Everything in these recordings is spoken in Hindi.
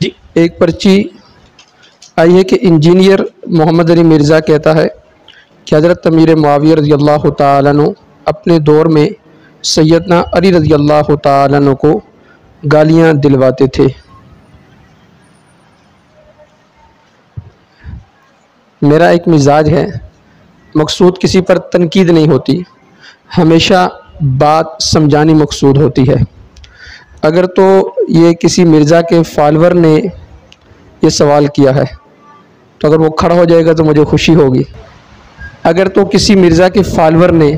जी, एक पर्ची आई है कि इंजीनियर मोहम्मद अली मिर्ज़ा कहता है कि हज़रत अमीर मुआविया रज़ी अल्लाह तआला अन्हु अपने दौर में सैयदना अली रज़ी अल्लाह तआला अन्हु को गालियाँ दिलवाते थे। मेरा एक मिजाज है, मकसूद किसी पर तनकीद नहीं होती, हमेशा बात समझानी मकसूद होती है। अगर तो ये किसी मिर्ज़ा के फॉलोअर ने ये सवाल किया है तो अगर वो खड़ा हो जाएगा तो मुझे खुशी होगी। अगर तो किसी मिर्ज़ा के फॉलोअर ने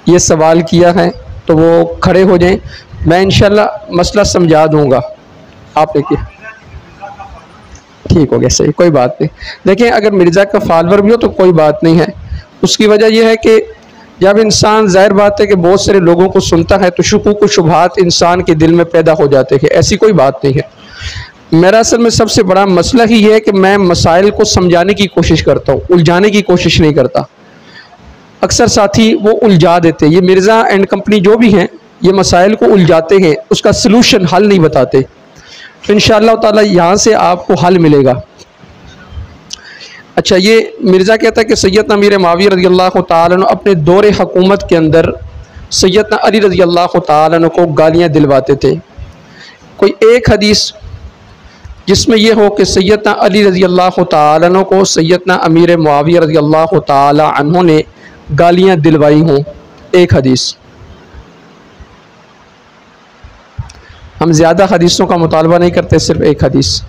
ये सवाल किया है तो वो खड़े हो जाएं, मैं इंशाल्लाह मसला समझा दूंगा। आप देखिए, ठीक हो गया, सही, कोई बात नहीं। देखें, अगर मिर्ज़ा का फॉलोअर भी हो तो कोई बात नहीं है। उसकी वजह यह है कि जब इंसान, जाहिर बात है कि बहुत सारे लोगों को सुनता है तो शुकूक व शुबहात इंसान के दिल में पैदा हो जाते हैं, ऐसी कोई बात नहीं है। मेरा असल में सबसे बड़ा मसला ही है कि मैं मसाइल को समझाने की कोशिश करता हूँ, उलझाने की कोशिश नहीं करता। अक्सर साथी वो उलझा देते, ये मिर्ज़ा एंड कंपनी जो भी हैं ये मसाइल को उलझाते हैं, उसका सलूशन हल नहीं बताते। तो इंशाअल्लाह ताला यहाँ से आपको हल मिलेगा। अच्छा, ये मिर्ज़ा कहता है कि सैयदना अमीर मुआविया रज़ी अल्लाह तआला अन्हु अपने दौरे हुकूमत के अंदर सैयदना अली रज़ी अल्लाह तआला अन्हु को गालियाँ दिलवाते थे। कोई एक हदीस जिसमें यह हो कि सैयदना अली रज़ी अल्लाह तआला अन्हु को सैयदना अमीर मुआविया रज़ी अल्लाह तआला अन्हु ने गालियाँ दिलवाई हों, एक हदीस। हम ज़्यादा हदीसों का मुतालबा नहीं करते, सिर्फ एक हदीस।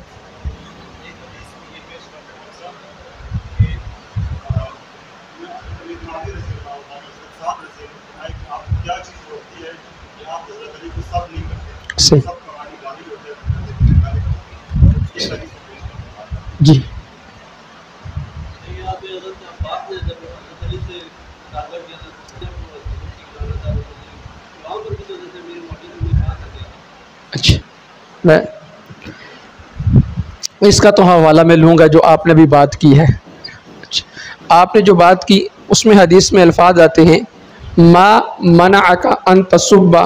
सही जी, अच्छा, मैं इसका तो हवाला मैं लूँगा जो आपने भी बात की है। अच्छा, आपने जो बात की उसमें हदीस में अल्फाज आते हैं, मा मनाअका अन तसुब्बा,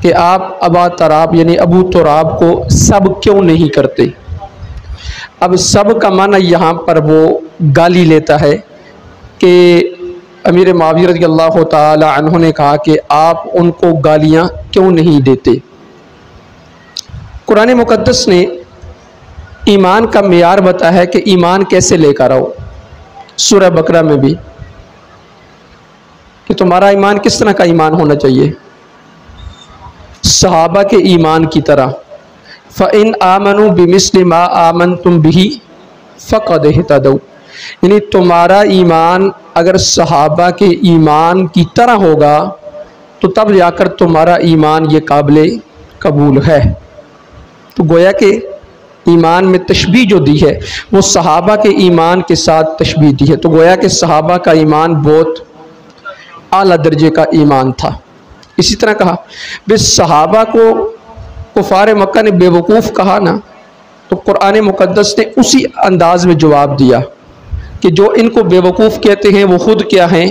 कि आप अबा तराब यानी अबू तुराब को सब क्यों नहीं करते। अब सब का माना यहाँ पर वो गाली लेता है कि अमीर मुआविया रज़ी अल्लाह तआला अन्हु ने कहा कि आप उनको गालियाँ क्यों नहीं देते। कुरान मुक़द्दस ने ईमान का मेयार बताया है कि ईमान कैसे लेकर आओ, सूरह बकरा में भी, कि तुम्हारा ईमान किस तरह का ईमान होना चाहिए, सहाबा के ईमान की तरह। फ़इन आमनु बिमिस्लि मा आमनतुम बिही फ़क़द इहतदौ, यानी तुम्हारा ईमान अगर सहाबा के ईमान की तरह होगा तो तब जाकर तुम्हारा ईमान ये काबिल कबूल है। तो गोया के ईमान में तशबीह जो दी है वो सहाबा के ईमान के साथ तशबीह दी है। तो गोया के सहाबा का ईमान बहुत आला दर्जे का ईमान था। इसी तरह कहा बे सहाबा को कुफार मक्का ने बेवकूफ़ कहा ना, तो कुरान मुक़द्दस ने उसी अंदाज में जवाब दिया कि जो इनको बेवकूफ़ कहते हैं वो खुद क्या हैं,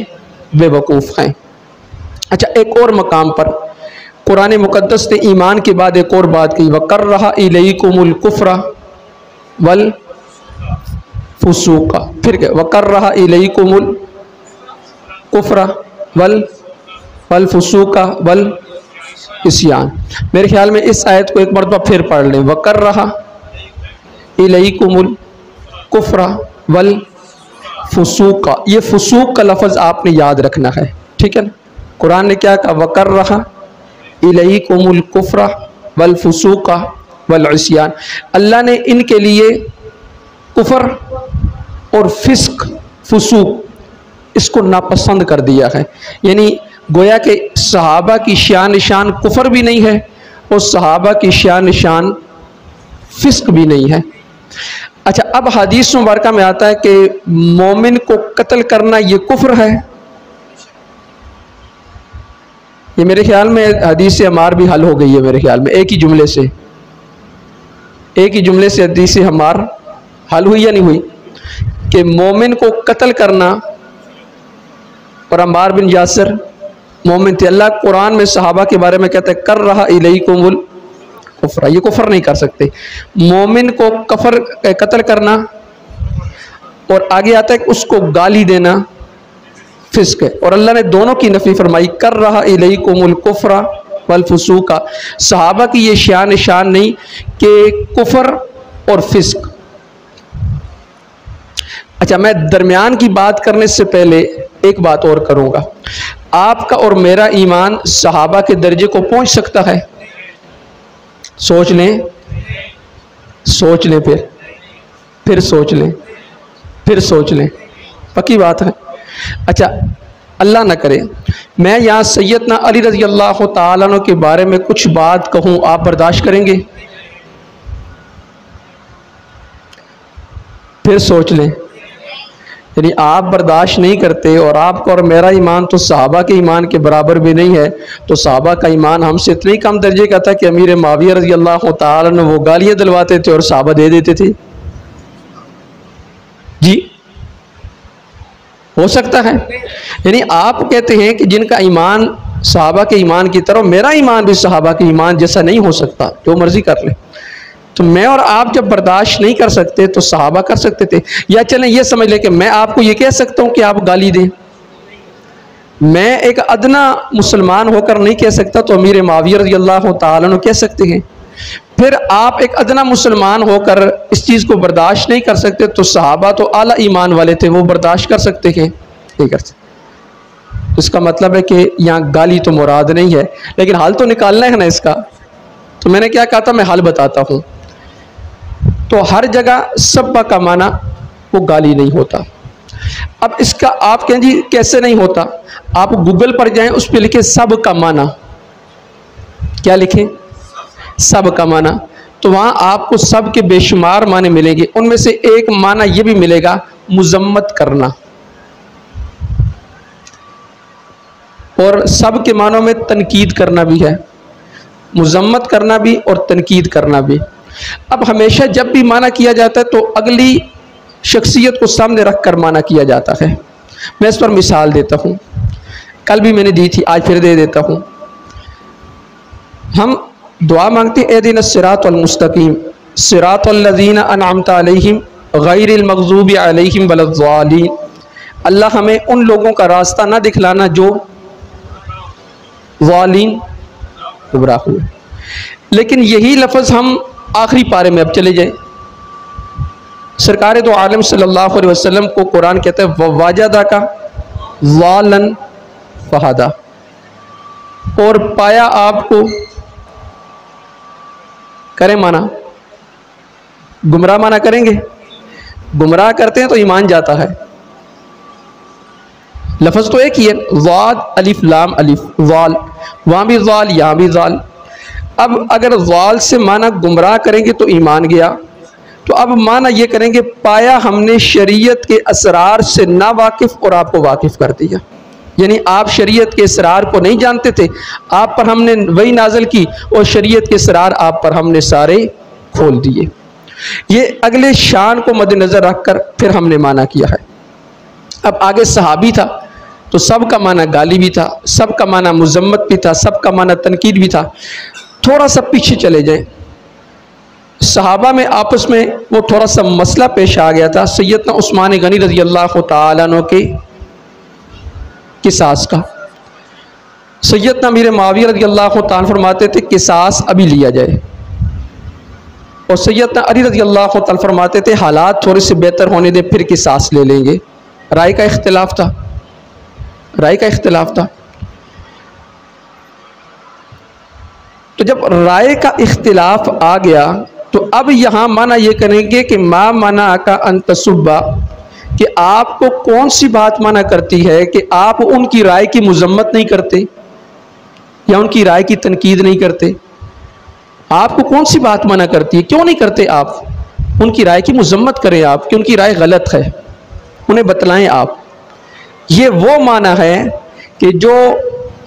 बेवकूफ़ हैं। अच्छा, एक और मकाम पर कुरान मुक़द्दस ने ईमान के बाद एक और बात कही, वकर्रहा इलैकुमुल कुफ्रा वल फुसूका, फिर क्या, वकर्रहा इलैकुमुल कुफ्रा वल फुसूका वल इस्यान। मेरे ख्याल में इस आयत को एक मरतबा फिर पढ़ लें, वकर्रहा इलैकुमुल कुफ्रा वल फुसूका। ये फुसूक का लफ्ज़ आपने याद रखना है, ठीक है ना। कुरान ने क्या कहा, वकर्रहा इलैकुमुल कुफ्रा वल फुसूका वल इस्यान। अल्लाह ने इनके लिए कुफर और फिस्क, फुसूक, इसको नापसंद कर दिया है। यानी गोया के सहाबा की शान निशान कुफर भी नहीं है और सहाबा की शान निशान फिस्क भी नहीं है। अच्छा, अब हदीस मुबारका में आता है कि मोमिन को कत्ल करना ये कुफ्र है। ये मेरे ख्याल में हदीस से हमार भी हल हो गई है, मेरे ख्याल में एक ही जुमले से हदीस से हमार हल हुई या नहीं हुई, कि मोमिन को कत्ल करना। और अम्मार बिन यासिर मोमिन थे। अल्लाह कुरान में सहाबा के बारे में कहते हैं, कर रहा इलैकुमुल कुफ्रा, ये कुफर नहीं कर सकते। मोमिन को कत्ल करना और आगे आता है कि उसको गाली देना फिस्क है, और अल्लाह ने दोनों की नफी फरमाई, कर रहा इलैकुमुल कुफ्रा वल फुसूका। सहाबा की ये शान नहीं कि कुफर और फिस्क। अच्छा, मैं दरमियान की बात करने से पहले एक बात और करूंगा। आपका और मेरा ईमान सहाबा के दर्जे को पहुंच सकता है? सोच लें, सोच लें, फिर सोच लें, फिर सोच लें, पक्की बात है। अच्छा, अल्लाह ना करे मैं यहाँ सैयदना अली रज़ी अल्लाह तआला अन्हु के बारे में कुछ बात कहूँ, आप बर्दाश्त करेंगे? फिर सोच लें, यानी आप बर्दाश्त नहीं करते और आपका और मेरा ईमान तो सहाबा के ईमान के बराबर भी नहीं है, तो सहाबा का ईमान हमसे इतने ही कम दर्जे का था कि अमीर मुआविया रज़ी अल्लाह तआला अन्हु वो गालियाँ दिलवाते थे और सहाबा दे देते थे। जी, हो सकता है। यानी आप कहते हैं कि जिनका ईमान सहाबा के ईमान की तरह, मेरा ईमान भी सहाबा के ईमान जैसा नहीं हो सकता, जो मर्जी कर ले। तो मैं और आप जब बर्दाश्त नहीं कर सकते तो सहाबा कर सकते थे। या चलें ये समझ लें कि मैं आपको ये कह सकता हूं कि आप गाली दें, मैं एक अदना मुसलमान होकर नहीं कह सकता, तो अमीर मुआविया रज़ी अल्लाह तआला अन्हु कह सकते हैं। फिर आप एक अदना मुसलमान होकर इस चीज़ को बर्दाश्त नहीं कर सकते, तो सहाबा तो आला ईमान वाले थे, वो बर्दाश्त कर सकते हैं, नहीं कर सकते। इसका मतलब है कि यहाँ गाली तो मुराद नहीं है, लेकिन हल तो निकालना है ना इसका। तो मैंने क्या कहा था, मैं हल बताता हूँ। तो हर जगह सब्बा का माना वो गाली नहीं होता। अब इसका आप कहें जी कैसे नहीं होता, आप गूगल पर जाएं, उस पर लिखें सब का माना, क्या लिखें, सब का माना, तो वहाँ आपको सब के बेशुमार माने मिलेंगे। उनमें से एक माना ये भी मिलेगा, मुजम्मत करना, और सब के मानों में तनकीद करना भी है, मुजम्मत करना भी और तनकीद करना भी। अब हमेशा जब भी माना किया जाता है तो अगली शख्सियत को सामने रख कर माना किया जाता है। मैं इस पर मिसाल देता हूँ, कल भी मैंने दी थी, आज फिर दे देता हूँ। हम दुआ मांगते हैं, एहदिना सिरातल मुस्तकीम सिरातल लज़ीना अनअमता अलैहिम गैरिल मग़ज़ूबि अलैहिम वलज़्ज़ालीन। अल्लाह हमें उन लोगों का रास्ता ना दिखलाना जो ज़ालिम गुमराह हुए। लेकिन यही लफ्ज़ हम आखिरी पारे में अब चले जाए, सरकार दो आलम सल्लल्लाहु अलैहि वसल्लम को कुरान कहता है ववाजदा का ज़ालन फहदा, और पाया आपको, करें माना, गुमराह माना करेंगे, गुमराह करते हैं तो ईमान जाता है। लफ्ज़ तो एक ही है, ज़ाद अलिफ लाम अलिफ ज़ाल, वहाँ भी ज़ाल यहाँ भी ज़ाल। अब अगर ज़ाल से माना गुमराह करेंगे तो ईमान गया, तो अब माना ये करेंगे पाया हमने शरीयत के असरार से ना वाकिफ़ और आपको वाकिफ़ कर दिया। यानी आप शरीयत के असरार को नहीं जानते थे, आप पर हमने वही नाज़िल की और शरीयत के असरार आप पर हमने सारे खोल दिए। ये अगले शान को मद्देनज़र रख कर फिर हमने माना किया है। अब आगे सहाबी था तो सब का माना गाली भी था, सब का माना मुजम्मत भी था, सब का माना तनकीद भी था। थोड़ा सा पीछे चले जाएं, सहाबा में आपस में वो थोड़ा सा मसला पेश आ गया था सैयदना उस्मान गनी रज़ी अल्लाह तआला अन्हु के किसास का। सैयदना अमीर मुआविया रज़ी अल्लाह तआला अन्हु फरमाते थे किसास अभी लिया जाए, और सैयदना अली रज़ी अल्लाह तआला अन्हु फरमाते थे हालात थोड़े से बेहतर होने दे फिर किसास ले लेंगे। राय का इख्तिलाफ था, राय का इख्तिलाफ था। तो जब राय का इख्तिलाफ आ गया तो अब यहाँ माना ये करेंगे कि मा मना का अंतसुब्बा, कि आपको कौन सी बात मना करती है कि आप उनकी राय की मुजम्मत नहीं करते या उनकी राय की तनकीद नहीं करते। आपको कौन सी बात मना करती है, क्यों नहीं करते आप उनकी राय की मुजम्मत करें आप कि उनकी राय गलत है, उन्हें बतलाएं आप। ये वो माना है कि जो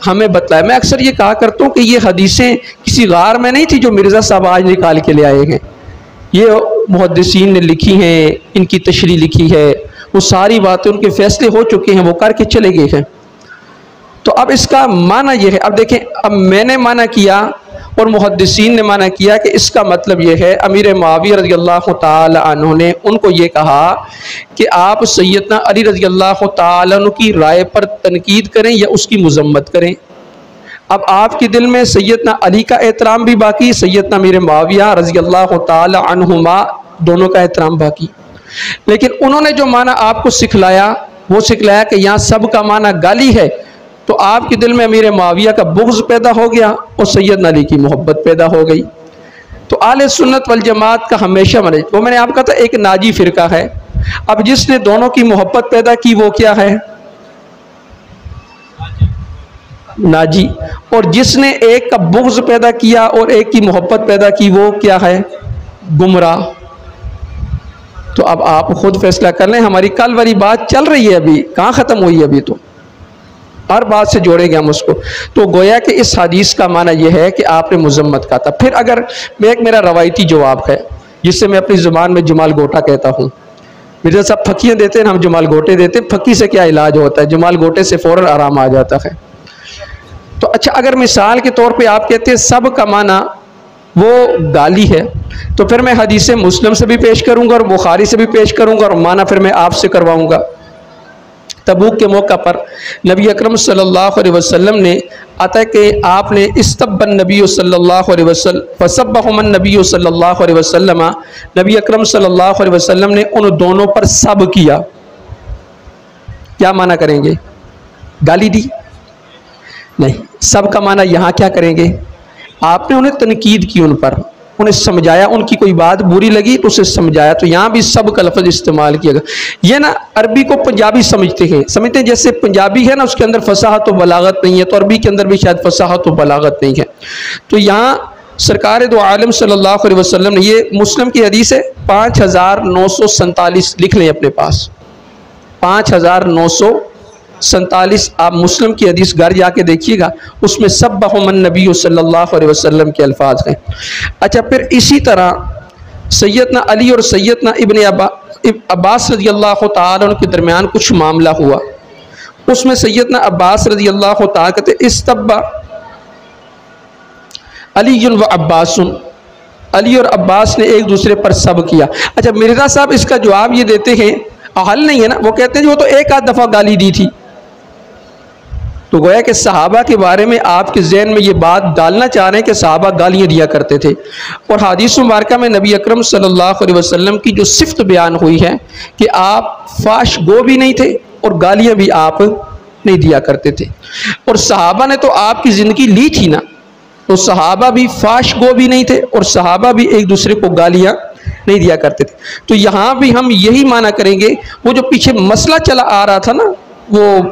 हमें बतलाए। मैं अक्सर ये कहा करता हूँ कि ये हदीसें किसी गार में नहीं थी जो मिर्ज़ा साहब आज निकाल के ले आए हैं, ये मुहद्दिसीन ने लिखी हैं, इनकी तशरीह लिखी है, वो सारी बातें उनके फैसले हो चुके हैं, वो करके चले गए हैं। तो अब इसका माना ये है, अब देखें, अब मैंने माना किया और मुहद्दिसीन ने माना किया कि इसका मतलब ये है अमीर मुआविया रज़ियल्लाहु ताला अन्हु ने उनको ये कहा कि आप सैयदना अली रज़ियल्लाहु ताला अन्हु की राय पर तनकीद करें या उसकी मजम्मत करें। अब आपके दिल में सैयदना अली का एहतराम भी बाकी, सैयदना अमीर मुआविया रज़ियल्लाहु ताला अन्हुमा दोनों का एहतराम बाकी, लेकिन उन्होंने जो माना आपको सिखलाया वो सिखलाया कि यहाँ सब का माना गाली है, तो आपके दिल में अमीर मुआविया का बुग़्ज़ पैदा हो गया और सैयदना अली की मोहब्बत पैदा हो गई। तो आले सुन्नत वल जमात का हमेशा माने, वो मैंने आपका था एक नाजी फ़िरका है। अब जिसने दोनों की मोहब्बत पैदा की वो क्या है? नाजी। और जिसने एक का बुग़्ज़ पैदा किया और एक की मोहब्बत पैदा की वो क्या है? गुमराह। तो अब आप खुद फैसला कर लें। हमारी कल वाली बात चल रही है, अभी कहाँ ख़त्म हुई? अभी तो हर बात से जोड़ेंगे हम उसको। तो गोया कि इस हदीस का माना यह है कि आपने मुजम्मत कहा था। फिर अगर मेरा रवायती जवाब है जिससे मैं अपनी ज़ुबान में जमाल गोटा कहता हूँ, मिर्ज़ा साहब फकीयाँ देते हैं, हम जमाल गोटे देते हैं। फकी से क्या इलाज होता है? जमाल गोटे से फ़ौरन आराम आ जाता है। तो अच्छा, अगर मिसाल के तौर पे आप कहते हैं सब का माना वो गाली है, तो फिर मैं हदीस मुस्लिम से भी पेश करूँगा और बुखारी से भी पेश करूँगा और माना फिर मैं आपसे करवाऊँगा। तबूक के मौका पर नबी अकरम सल्लल्लाहु अलैहि वसल्लम ने आता है कि आपने इस्तब्बन नबी सल्लल्लाहु अलैहि वसल्लम फसब्बहुमन नबी सल्लल्लाहु अलैहि वसल्लम, नबी अकरम सल्लल्लाहु अलैहि वसल्लम ने उन दोनों पर सब किया। क्या माना करेंगे? गाली दी? नहीं, सब का माना यहाँ क्या करेंगे? आपने उन्हें तनकीद की, उन पर उन्हें समझाया, उनकी कोई बात बुरी लगी तो उसे समझाया। तो यहाँ भी सब का लफ्ज़ इस्तेमाल किया गया। ये ना अरबी को पंजाबी समझते हैं जैसे पंजाबी है ना उसके अंदर फसाहत व बलागत नहीं है, तो अरबी के अंदर भी शायद फसाहत व बलागत नहीं है। तो यहाँ सरकार दो आलम सल्लल्लाहु अलैहि वसल्लम ने, ये मुस्लिम की हदीस है 5947, लिख लें अपने पास 5947। आप मुस्लिम की हदीस घर जाके देखिएगा, उसमें सब्बहुमन नबी सल्लल्लाहु अलैहि वसल्लम के अल्फाज हैं। अच्छा, फिर इसी तरह सैयदना अली और सैयदना इब्न अब्बास रज़ियल्लाहु ताला के दरमियान कुछ मामला हुआ। उसमें सैयदना अब्बास रज़ियल्लाहु ताला कहते इस्तब्बा अली व अब्बासुन, अली और अब्बास ने एक दूसरे पर सब किया। अच्छा, मिर्ज़ा साहब इसका जवाब ये देते हैं, हल नहीं है ना, वो कहते हैं वो तो एक आध दफ़ा गाली दी थी। तो गोया कि सहाबा के बारे में आपके जहन में ये बात डालना चाह रहे हैं कि सहाबा गालियाँ दिया करते थे। और हदीस मुबारका में नबी अकरम सल्लल्लाहु अलैहि वसल्लम की जो सिफ़त बयान हुई है कि आप फाश गो भी नहीं थे और गालियाँ भी आप नहीं दिया करते थे। और सहाबा ने तो आपकी ज़िंदगी ली थी ना, तो सहाबा भी फाश गो भी नहीं थे और सहाबा भी एक दूसरे को गालियाँ नहीं दिया करते थे। तो यहाँ भी हम यही माना करेंगे, वो जो पीछे मसला चला आ रहा था ना, वो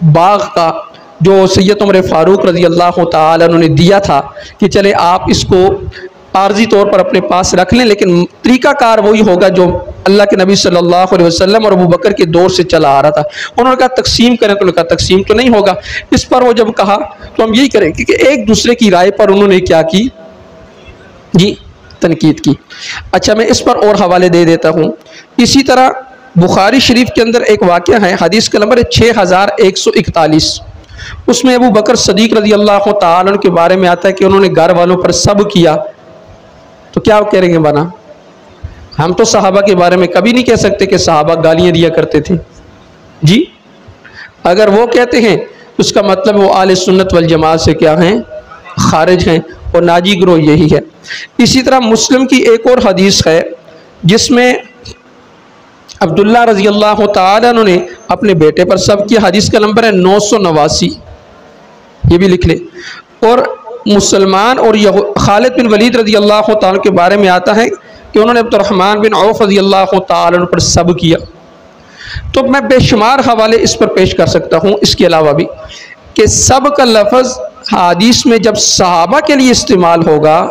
बाग का जो सैयद उमर फ़ारूक रज़ी अल्लाह ताला उन्होंने दिया था कि चले आप इसको आर्जी तौर पर अपने पास रख लें, लेकिन तरीक़ाकार वही होगा जो अल्लाह के नबी सल्लल्लाहु अलैहि वसल्लम और अबू बकर के दौर से चला आ रहा था। उन्होंने कहा तकसीम करें, तो उन्होंने कहा तकसीम तो नहीं होगा। इस पर वो जब कहा तो हम यही करेंगे कि एक दूसरे की राय पर उन्होंने क्या की जी, तनकीद की। अच्छा, मैं इस पर और हवाले दे देता हूँ। इसी तरह बुखारी शरीफ के अंदर एक वाक़या है, हदीस का नंबर है 6141। उसमें अबू बकर सदीक रज़ी अल्लाह ताला के बारे में आता है कि उन्होंने घर वालों पर सब किया। तो क्या करेंगे बना? हम तो सहाबा के बारे में कभी नहीं कह सकते कि सहाबा गालियाँ दिया करते थे जी। अगर वो कहते हैं तो उसका मतलब वो आले सुन्नत वल जमात से क्या हैं? खारिज हैं, और नाजी ग्रोह यही है। इसी तरह मुस्लिम की एक और हदीस है जिसमें अब्दुल्ला रज़ी अल्लाह ताला ने अपने बेटे पर सब किया। हदीस का नंबर है 989, ये भी लिख लें। और मुसलमान और खालिद बिन वलीद रज़ी अल्लाह ताला के बारे में आता है कि उन्होंने अब्दुर्रहमान बिन औफ रज़ी अल्लाह ताला पर सब किया। तो मैं बेशुमार हवाले इस पर पेश कर सकता हूँ, इसके अलावा भी, कि सब का लफ्ज़ हदीस में जब सहाबा के लिए इस्तेमाल होगा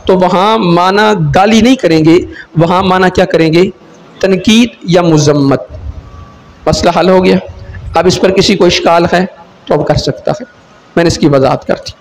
तो वहाँ माना गाली नहीं करेंगे, वहाँ माना क्या करेंगे? तनकीद या मुजम्मत। मसला हल हो गया। अब इस पर किसी को इश्काल है तो अब कर सकता है, मैंने इसकी वजाहत कर दी।